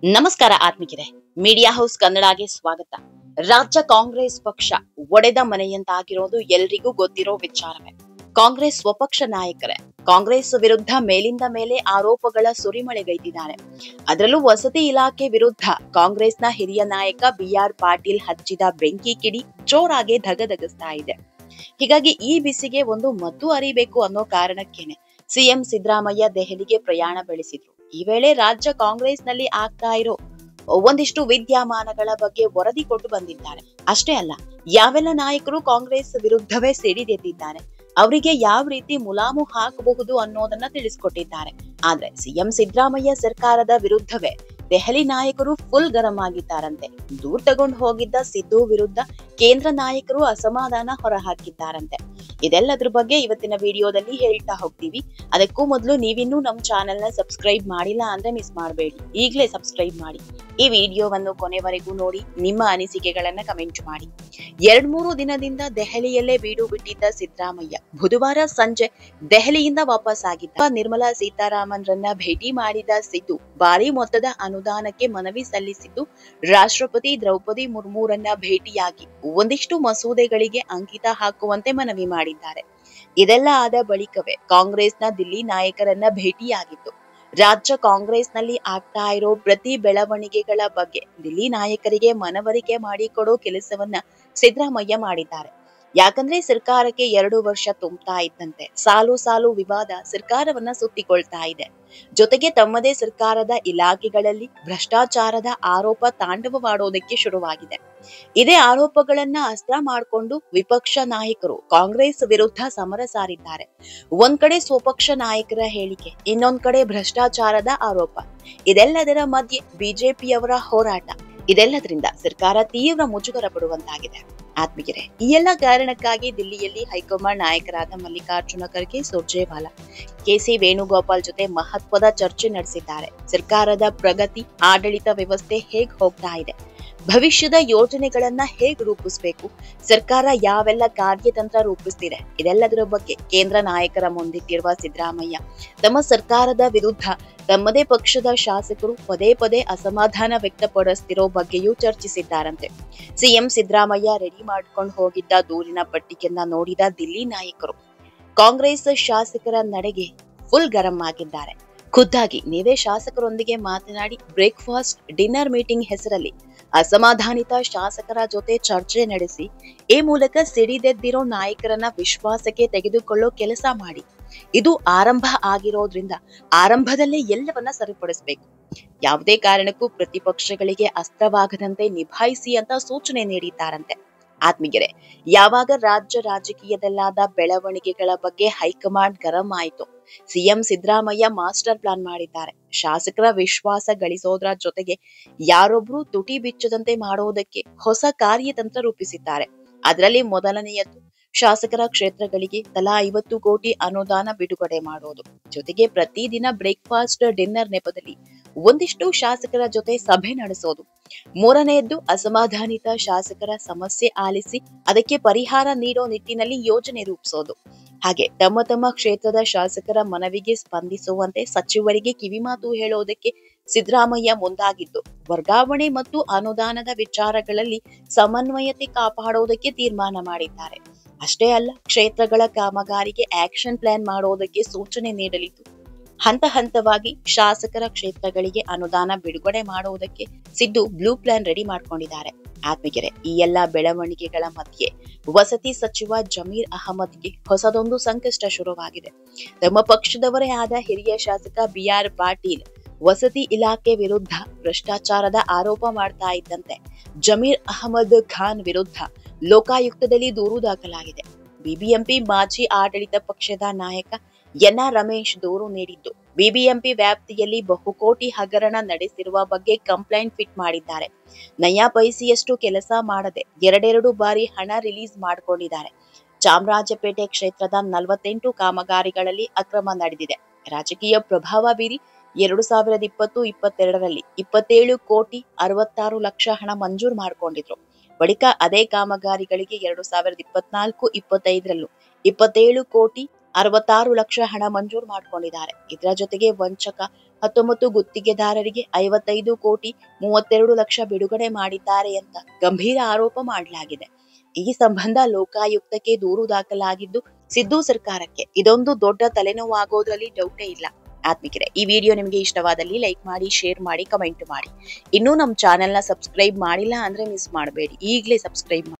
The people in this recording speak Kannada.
ನಮಸ್ಕಾರ ಆತ್ಮಿಕರೇ, ಮೀಡಿಯಾ ಹೌಸ್ ಕನ್ನಡಗೆ ಸ್ವಾಗತ. ರಾಜ್ಯ ಕಾಂಗ್ರೆಸ್ ಪಕ್ಷ ಒಡೆದ ಮನೆಯಂತಾಗಿರೋದು ಎಲ್ರಿಗೂ ಗೊತ್ತಿರೋ ವಿಚಾರವೇ. ಕಾಂಗ್ರೆಸ್ ಸ್ವಪಕ್ಷ ನಾಯಕರೇ ಕಾಂಗ್ರೆಸ್ ವಿರುದ್ಧ ಮೇಲಿಂದ ಮೇಲೆ ಆರೋಪಗಳ ಸುರಿಮಳೆಗೈದಿದ್ದಾರೆ. ಅದರಲ್ಲೂ ವಸತಿ ಇಲಾಖೆ ವಿರುದ್ಧ ಕಾಂಗ್ರೆಸ್ನ ಹಿರಿಯ ನಾಯಕ BR ಪಾಟೀಲ್ ಹಚ್ಚಿದ ಬೆಂಕಿ ಕಿಡಿ ಜೋರಾಗಿ ಧಗಧಗಿಸ್ತಾ ಇದೆ. ಹೀಗಾಗಿ ಈ ಬಿಸಿಗೆ ಒಂದು ಮದ್ದು ಅರಿಬೇಕು ಅನ್ನೋ ಕಾರಣಕ್ಕೇನೆ ಸಿಎಂ ಸಿದ್ದರಾಮಯ್ಯ ದೆಹಲಿಗೆ ಪ್ರಯಾಣ ಬೆಳೆಸಿದ್ರು. ಈ ವೇಳೆ ರಾಜ್ಯ ಕಾಂಗ್ರೆಸ್ನಲ್ಲಿ ಆಗ್ತಾ ಇರೋ ಒಂದಿಷ್ಟು ವಿದ್ಯಮಾನಗಳ ಬಗ್ಗೆ ವರದಿ ಕೊಟ್ಟು ಬಂದಿದ್ದಾರೆ. ಅಷ್ಟೇ ಅಲ್ಲ, ಯಾವೆಲ್ಲ ನಾಯಕರು ಕಾಂಗ್ರೆಸ್ ವಿರುದ್ಧವೇ ಸಿಡಿದೆದ್ದಿದ್ದಾರೆ, ಅವರಿಗೆ ಯಾವ ರೀತಿ ಮುಲಾಮು ಹಾಕಬಹುದು ಅನ್ನೋದನ್ನ ತಿಳಿಸ್ಕೊಟ್ಟಿದ್ದಾರೆ. ಆದ್ರೆ ಸಿಎಂ ಸಿದ್ದರಾಮಯ್ಯ ಸರ್ಕಾರದ ವಿರುದ್ಧವೇ ದೆಹಲಿ ನಾಯಕರು ಫುಲ್ ಗರಂ ಆಗಿದ್ದಾರಂತೆ. ದೂರ್ ತಗೊಂಡು ಹೋಗಿದ್ದ ಸಿದ್ದು ವಿರುದ್ಧ ಕೇಂದ್ರ ನಾಯಕರು ಅಸಮಾಧಾನ ಹೊರಹಾಕಿದ್ದಾರಂತೆ. ಇದೆಲ್ಲದ್ರ ಬಗ್ಗೆ ಇವತ್ತಿನ ವಿಡಿಯೋದಲ್ಲಿ ಹೇಳ್ತಾ ಹೋಗ್ತೀವಿ. ಅದಕ್ಕೂ ಮೊದಲು ನೀವಿನ್ನೂ ನಮ್ಮ ಚಾನೆಲ್ ನ ಸಬ್ಸ್ಕ್ರೈಬ್ ಮಾಡಿಲ್ಲ ಅಂದ್ರೆ ಮಿಸ್ ಮಾಡಬೇಡಿ, ಈಗಲೇ ಸಬ್ಸ್ಕ್ರೈಬ್ ಮಾಡಿ. ಈ ವಿಡಿಯೋವನ್ನು ಕೊನೆವರೆಗೂ ನೋಡಿ, ನಿಮ್ಮ ಅನಿಸಿಕೆಗಳನ್ನ ಕಮೆಂಟ್ ಮಾಡಿ. 2-3 ದಿನದಿಂದ ದೆಹಲಿಯಲ್ಲೇ ಬೀಡು ಬಿಟ್ಟಿದ್ದ ಸಿದ್ದರಾಮಯ್ಯ ಬುಧವಾರ ಸಂಜೆ ದೆಹಲಿಯಿಂದ ವಾಪಸ್ ಆಗಿದ್ದ. ನಿರ್ಮಲಾ ಸೀತಾರಾಮನ್ ರನ್ನ ಭೇಟಿ ಮಾಡಿದ ಸಿದ್ದು ಭಾರಿ ಮೊತ್ತದ ಅನುದಾನಕ್ಕೆ ಮನವಿ ಸಲ್ಲಿಸಿದ್ದು, ರಾಷ್ಟ್ರಪತಿ ದ್ರೌಪದಿ ಮುರ್ಮುರನ್ನ ಭೇಟಿಯಾಗಿ ಒಂದಿಷ್ಟು ಮಸೂದೆಗಳಿಗೆ ಅಂಕಿತ ಹಾಕುವಂತೆ ಮನವಿ ಮಾಡಿದ್ದಾರೆ. ಇದೆಲ್ಲ ಆದ ಬಳಿಕವೇ ಕಾಂಗ್ರೆಸ್ನ ದಿಲ್ಲಿ ನಾಯಕರನ್ನ ಭೇಟಿಯಾಗಿತ್ತು. ರಾಜ್ಯ ಕಾಂಗ್ರೆಸ್ನಲ್ಲಿ ಆಗ್ತಾ ಇರೋ ಪ್ರತಿ ಬೆಳವಣಿಗೆಗಳ ಬಗ್ಗೆ ದಿಲ್ಲಿ ನಾಯಕರಿಗೆ ಮನವರಿಕೆ ಮಾಡಿಕೊಡೋ ಕೆಲಸವನ್ನ ಸಿದ್ದರಾಮಯ್ಯ ಮಾಡಿದ್ದಾರೆ. ಯಾಕಂದ್ರೆ ಸರ್ಕಾರಕ್ಕೆ 2 ವರ್ಷ ತುಂಬುತ್ತಾ ಇದ್ದಂತೆ ಸಾಲು ಸಾಲು ವಿವಾದ ಸರ್ಕಾರವನ್ನ ಸುತ್ತಿಕೊಳ್ತಾ ಇದೆ. ಜೊತೆಗೆ ತಮ್ಮದೇ ಸರ್ಕಾರದ ಇಲಾಖೆಗಳಲ್ಲಿ ಭ್ರಷ್ಟಾಚಾರದ ಆರೋಪ ತಾಂಡವವಾಡೋದಕ್ಕೆ ಶುರುವಾಗಿದೆ. ಇದೇ ಆರೋಪಗಳನ್ನ ಅಸ್ತ್ರ ಮಾಡಿಕೊಂಡು ವಿಪಕ್ಷ ನಾಯಕರು ಕಾಂಗ್ರೆಸ್ ವಿರುದ್ಧ ಸಮರ ಸಾರಿದ್ದಾರೆ. ಒಂದ್ ಕಡೆ ಸ್ವಪಕ್ಷ ನಾಯಕರ ಹೇಳಿಕೆ, ಇನ್ನೊಂದ್ ಕಡೆ ಭ್ರಷ್ಟಾಚಾರದ ಆರೋಪ. ಇದೆಲ್ಲದರ ಮಧ್ಯೆ ಬಿಜೆಪಿಯವರ ಹೋರಾಟ. ಇದೆಲ್ಲದರಿಂದ ಸರ್ಕಾರ ತೀವ್ರ ಮುಜುಗರ ಪಡುವಂತಾಗಿದೆ. ಆತ್ಮೀಯರೇ, ಈ ಎಲ್ಲ ಕಾರಣಕ್ಕಾಗಿ ದಿಲ್ಲಿಯಲ್ಲಿ ಹೈಕಮಾಂಡ್ ನಾಯಕರಾದ ಮಲ್ಲಿಕಾರ್ಜುನ ಖರ್ಗೆ, ಸುರ್ಜೇವಾಲಾ, KC ವೇಣುಗೋಪಾಲ್ ಜೊತೆ ಮಹತ್ವದ ಚರ್ಚೆ ನಡೆಸಿದ್ದಾರೆ. ಸರ್ಕಾರದ ಪ್ರಗತಿ, ಆಡಳಿತ ವ್ಯವಸ್ಥೆ ಹೇಗ್ ಹೋಗ್ತಾ ಇದೆ, ಭವಿಷ್ಯದ ಯೋಜನೆಗಳನ್ನ ಹೇಗ್ ರೂಪಿಸಬೇಕು, ಸರ್ಕಾರ ಯಾವೆಲ್ಲ ಕಾರ್ಯತಂತ್ರ ರೂಪಿಸ್ತಿದೆ, ಇದೆಲ್ಲದರ ಬಗ್ಗೆ ಕೇಂದ್ರ ನಾಯಕರ ಮುಂದಿಟ್ಟಿರುವ ಸಿದ್ದರಾಮಯ್ಯ ತಮ್ಮ ಸರ್ಕಾರದ ವಿರುದ್ಧ ತಮ್ಮದೇ ಪಕ್ಷದ ಶಾಸಕರು ಪದೇ ಪದೇ ಅಸಮಾಧಾನ ವ್ಯಕ್ತಪಡಿಸ್ತಿರೋ ಬಗ್ಗೆಯೂ ಚರ್ಚಿಸಿದ್ದಾರಂತೆ. ಸಿಎಂ ಸಿದ್ದರಾಮಯ್ಯ ರೆಡಿ ಮಾಡ್ಕೊಂಡು ಹೋಗಿದ್ದ ದೂರಿನ ಪಟ್ಟಿಗೆಯನ್ನ ನೋಡಿದ ದಿಲ್ಲಿ ನಾಯಕರು ಕಾಂಗ್ರೆಸ್ ಶಾಸಕರ ನಡೆಗೆ ಫುಲ್ ಗರಂ ಆಗಿದ್ದಾರೆ. ಖುದ್ದಾಗಿ ನೀವೇ ಶಾಸಕರೊಂದಿಗೆ ಮಾತನಾಡಿ ಬ್ರೇಕ್ಫಾಸ್ಟ್ ಡಿನ್ನರ್ ಮೀಟಿಂಗ್ ಹೆಸರಲ್ಲಿ ಅಸಮಾಧಾನಿತ ಶಾಸಕರ ಜೊತೆ ಚರ್ಚೆ ನಡೆಸಿ ಈ ಮೂಲಕ ಸಿಡಿದೆದ್ದಿರೋ ನಾಯಕರನ್ನ ವಿಶ್ವಾಸಕ್ಕೆ ತೆಗೆದುಕೊಳ್ಳೋ ಕೆಲಸ ಮಾಡಿ. ಇದು ಆರಂಭ ಆಗಿರೋದ್ರಿಂದ ಆರಂಭದಲ್ಲೇ ಎಲ್ಲವನ್ನ ಸರಿಪಡಿಸಬೇಕು. ಯಾವುದೇ ಕಾರಣಕ್ಕೂ ಪ್ರತಿಪಕ್ಷಗಳಿಗೆ ಅಸ್ತ್ರವಾಗದಂತೆ ನಿಭಾಯಿಸಿ ಅಂತ ಸೂಚನೆ ನೀಡಿದ್ದಾರಂತೆ. ಆತ್ಮೀಯರೇ, ಯಾವಾಗ ರಾಜ್ಯ ರಾಜಕೀಯದಲ್ಲಾದ ಬೆಳವಣಿಗೆಗಳ ಬಗ್ಗೆ ಹೈಕಮಾಂಡ್ ಗರಂ ಆಯಿತು, ಸಿಎಂ ಸಿದ್ದರಾಮಯ್ಯ ಮಾಸ್ಟರ್ ಪ್ಲಾನ್ ಮಾಡಿದ್ದಾರೆ. ಶಾಸಕರ ವಿಶ್ವಾಸ ಗಳಿಸೋದ್ರ ಜೊತೆಗೆ ಯಾರೊಬ್ರು ತುಟಿ ಬಿಚ್ಚದಂತೆ ಮಾಡೋದಕ್ಕೆ ಹೊಸ ಕಾರ್ಯತಂತ್ರ ರೂಪಿಸಿದ್ದಾರೆ. ಅದರಲ್ಲಿ ಮೊದಲನೆಯದ್ದು ಶಾಸಕರ ಕ್ಷೇತ್ರಗಳಿಗೆ ತಲಾ 50 ಕೋಟಿ ಅನುದಾನ ಬಿಡುಗಡೆ ಮಾಡೋದು. ಜೊತೆಗೆ ಪ್ರತಿದಿನ ಬ್ರೇಕ್ಫಾಸ್ಟ್ ಡಿನ್ನರ್ ನೆಪದಲ್ಲಿ ಒಂದಿಷ್ಟು ಶಾಸಕರ ಜೊತೆ ಸಭೆ ನಡೆಸೋದು. ಮೂರನೆಯದ್ದು ಅಸಮಾಧಾನಿತ ಶಾಸಕರ ಸಮಸ್ಯೆ ಆಲಿಸಿ ಅದಕ್ಕೆ ಪರಿಹಾರ ನೀಡೋ ನಿಟ್ಟಿನಲ್ಲಿ ಯೋಜನೆ ರೂಪಿಸೋದು. ಹಾಗೆ ತಮ್ಮ ತಮ್ಮ ಕ್ಷೇತ್ರದ ಶಾಸಕರ ಮನವಿಗೆ ಸ್ಪಂದಿಸುವಂತೆ ಸಚಿವರಿಗೆ ಕಿವಿಮಾತು ಹೇಳೋದಕ್ಕೆ ಸಿದ್ದರಾಮಯ್ಯ ಮುಂದಾಗಿದ್ದು, ವರ್ಗಾವಣೆ ಮತ್ತು ಅನುದಾನದ ವಿಚಾರಗಳಲ್ಲಿ ಸಮನ್ವಯತೆ ಕಾಪಾಡೋದಕ್ಕೆ ತೀರ್ಮಾನ ಮಾಡಿದ್ದಾರೆ. ಅಷ್ಟೇ ಅಲ್ಲ, ಕ್ಷೇತ್ರಗಳ ಕಾಮಗಾರಿಗೆ ಆಕ್ಷನ್ ಪ್ಲಾನ್ ಮಾಡೋದಕ್ಕೆ ಸೂಚನೆ ನೀಡಲಿದ್ದು, ಹಂತ ಹಂತವಾಗಿ ಶಾಸಕರ ಕ್ಷೇತ್ರಗಳಿಗೆ ಅನುದಾನ ಬಿಡುಗಡೆ ಮಾಡುವುದಕ್ಕೆ ಸಿದ್ದು ಬ್ಲೂ ಪ್ಲಾನ್ ರೆಡಿ ಮಾಡ್ಕೊಂಡಿದ್ದಾರೆ. ಆತ್ಮೀಯರೇ, ಈ ಎಲ್ಲಾ ಬೆಳವಣಿಗೆಗಳ ಮಧ್ಯೆ ವಸತಿ ಸಚಿವ ಜಮೀರ್ ಅಹಮದ್ಗೆ ಹೊಸದೊಂದು ಸಂಕಷ್ಟ ಶುರುವಾಗಿದೆ. ತಮ್ಮ ಪಕ್ಷದವರೇ ಆದ ಹಿರಿಯ ಶಾಸಕ BR ಪಾಟೀಲ್ ವಸತಿ ಇಲಾಖೆ ವಿರುದ್ಧ ಭ್ರಷ್ಟಾಚಾರದ ಆರೋಪ ಮಾಡ್ತಾ ಇದ್ದಂತೆ ಜಮೀರ್ ಅಹಮದ್ ಖಾನ್ ವಿರುದ್ಧ ಲೋಕಾಯುಕ್ತದಲ್ಲಿ ದೂರು ದಾಖಲಾಗಿದೆ. ಬಿಬಿಎಂಪಿ ಮಾಜಿ ಆಡಳಿತ ಪಕ್ಷದ ನಾಯಕ NR ರಮೇಶ್ ದೂರು ನೀಡಿದ್ದು, ಬಿಬಿಎಂಪಿ ವ್ಯಾಪ್ತಿಯಲ್ಲಿ ಬಹುಕೋಟಿ ಹಗರಣ ನಡೆಸಿರುವ ಬಗ್ಗೆ ಕಂಪ್ಲೇಂಟ್ ಫಿಟ್ ಮಾಡಿದ್ದಾರೆ. ನಯಾ ಪೈಸೆಯಷ್ಟು ಕೆಲಸ ಮಾಡದೆ 2 ಬಾರಿ ಹಣ ರಿಲೀಸ್ ಮಾಡಿಕೊಂಡಿದ್ದಾರೆ. ಚಾಮರಾಜಪೇಟೆ ಕ್ಷೇತ್ರದ 48 ಕಾಮಗಾರಿಗಳಲ್ಲಿ ಅಕ್ರಮ ನಡೆದಿದೆ. ರಾಜಕೀಯ ಪ್ರಭಾವ ಬೀರಿ 2020-22ರಲ್ಲಿ 27 ಕೋಟಿ 66 ಲಕ್ಷ ಹಣ ಮಂಜೂರು ಮಾಡಿಕೊಂಡಿದ್ರು. ಬಳಿಕ ಅದೇ ಕಾಮಗಾರಿಗಳಿಗೆ 2024-25ರಲ್ಲೂ 27 ಕೋಟಿ 66 ಲಕ್ಷ ಹಣ ಮಂಜೂರು ಮಾಡಿಕೊಂಡಿದ್ದಾರೆ. ಇದರ ಜೊತೆಗೆ ವಂಚಕ 19 ಗುತ್ತಿಗೆದಾರರಿಗೆ 55 ಕೋಟಿ 32 ಲಕ್ಷ ಬಿಡುಗಡೆ ಮಾಡಿದ್ದಾರೆ ಅಂತ ಗಂಭೀರ ಆರೋಪ ಮಾಡಲಾಗಿದೆ. ಈ ಸಂಬಂಧ ಲೋಕಾಯುಕ್ತಕ್ಕೆ ದೂರು ದಾಖಲಾಗಿದ್ದು, ಸಿದ್ದು ಸರ್ಕಾರಕ್ಕೆ ಇದೊಂದು ದೊಡ್ಡ ತಲೆನೋವಾಗೋದ್ರಲ್ಲಿ ಡೌಟೇ ಇಲ್ಲ. ಆತ್ಮಿಕರೇ, ಈ ವಿಡಿಯೋ ನಿಮಗೆ ಇಷ್ಟವಾದಲ್ಲಿ ಲೈಕ್ ಮಾಡಿ, ಶೇರ್ ಮಾಡಿ, ಕಮೆಂಟ್ ಮಾಡಿ. ಇನ್ನೂ ನಮ್ಮ ಚಾನೆಲ್ನ ಸಬ್ಸ್ಕ್ರೈಬ್ ಮಾಡಿಲ್ಲ ಅಂದ್ರೆ ಮಿಸ್ ಮಾಡಬೇಡಿ, ಈಗಲೇ ಸಬ್ಸ್ಕ್ರೈಬ್ ಮಾಡಿ.